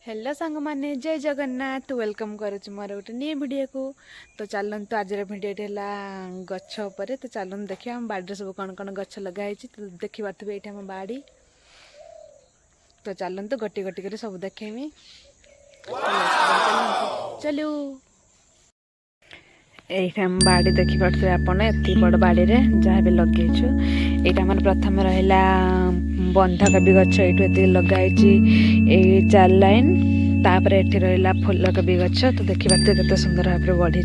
Hello सांग माने जय जगन्नाथ वेलकम करुच्ची मोर गोटे न्यू वीडियो को। तो चलतु आज भिडियो है गछ उपर। तो चलतु देखिए आम बाड़ी सब कौन कौन गछ लगाई। तो देखिपे ये आम बाड़ी। तो चलतु गोटी गोटी कर सब देखेमी। चलू ये आम बाड़ी देखिपे आपड़ एत बड़ बाड़ी जहाँ भी लगेचु। यहाँ आम प्रथम रहा बंधाकोबी गछ ये लगाई 4 लाइन। तापर एठी रहा फूलकोबी गछ। तो देखिपे केते सुंदर भाव में बढ़ी।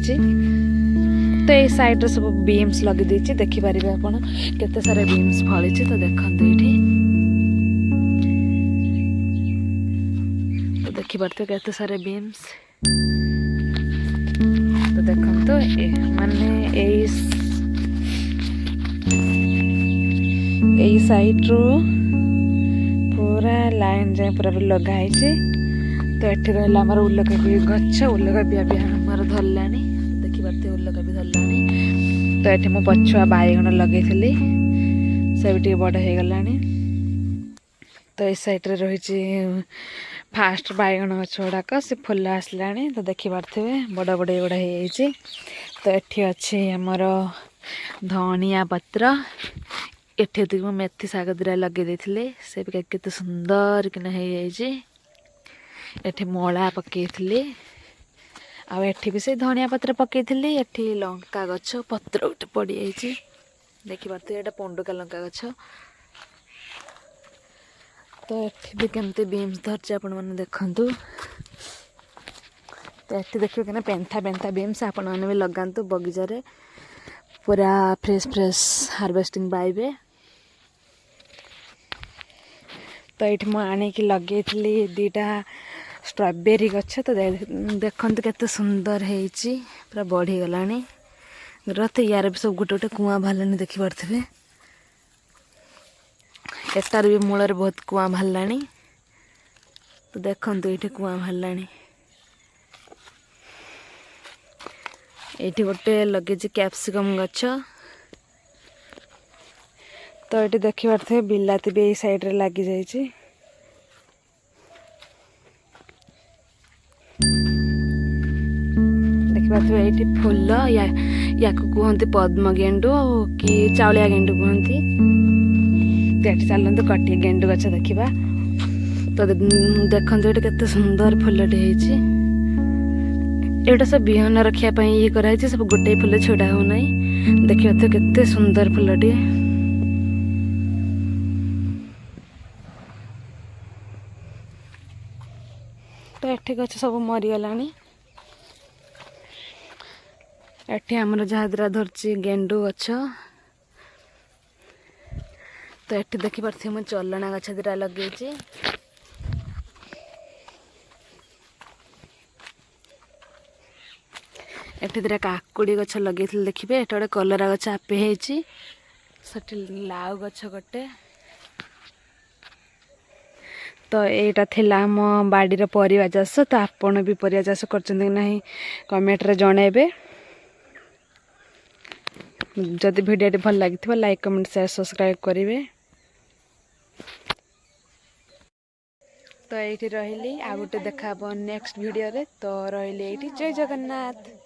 तो ये साइड सब बीम्स लगी देछि। देखिपारे आपण केते सारा बीम्स फली। तो देखंतु ये तो देखिपारे केते सारा बीम्स। तो देखंतु माने यही साइड रो पूरा लाइन जाए पूरा भी लगाई। तो ये रहा आम उलकोबी गछ। उलकोबी आम धरला। देखिपे उलकोबी धरला। तो ये मु पछुआ बैगण लगे से भी बड़ हो गला। तो ये साइड रे रही फास्ट बैगण गछ गुड़ाक से फुल आसला। तो देखिपे बड़ बड़ गुड़ा हो। तो ये अच्छे आमर धनिया पत्र। एठी मु मेथी शाग दिरा लगे देथिले से भी केते सुंदर किना हो जाइए। एठी मला पकईली आठी भी से धनिया पत्र पकईली। एठी लंका गछ पत्र गोटे पड़ जाइए। देखिपे ये पंडुका लंका गछ। तो एठी भी केमती बीम्स धरचे आपण मैंने देखंतु। तो एठी देखिए कि पेंथा पेंथा बीम्स आपण मैंने भी लगातु बगीचारे पूरा फ्रेश फ्रेश हार्वेस्टिंग पाइबे। तो ये मुझे आनिकी लगे 2टा स्ट्रॉबेरी गछ। तो देखते केते सुंदर होती पूरा बढ़ी गला। तो यार भी सब गोटे गोटे कुआ बाहर देखिपे। एटार भी मूल बहुत कुआ बाहर। तो देखते ये कुआ बाहर। ये गोटे लगे कैप्सिकम गछ। तो ये देखिपे बिलाती भी यही साइड रे लगी जाइए। देखिपे ये फूल या कहते पद्म गेंडु कि चाउलिया गेंडु कहती। तो ये चलते कटी गेंडु गछ देखा। तो देखते ये केते सुंदर फूलटे होती। एटा सब बिहन रखापी ये कराई। सब गोटे फूल छड़ा होना। देखिए तो केते सुंदर फूलटे। तो ये गछ सब मरीगला। एठी आमर जहाँ द्रा धरची गेंडु गछ। तो ये देखिपे मुझे चलना गछ दिटा लगे। एठी दिटा काकुड़ी गछ लगे देखिए। एटा गोटे कलरा गछ आपे होती। लाउ गछ गोटे। तो यहाँ थिला आम बाड़ीर परिवा चाष। तो आपण भी परिवा चाष कर कमेंट रे जनइबे। जदि वीडियो भल लगी लाइक कमेंट शेयर सब्सक्राइब करेंगे। तो ये रही आ गोटे देखा नेक्स्ट वीडियो रे। तो रही जय जगन्नाथ।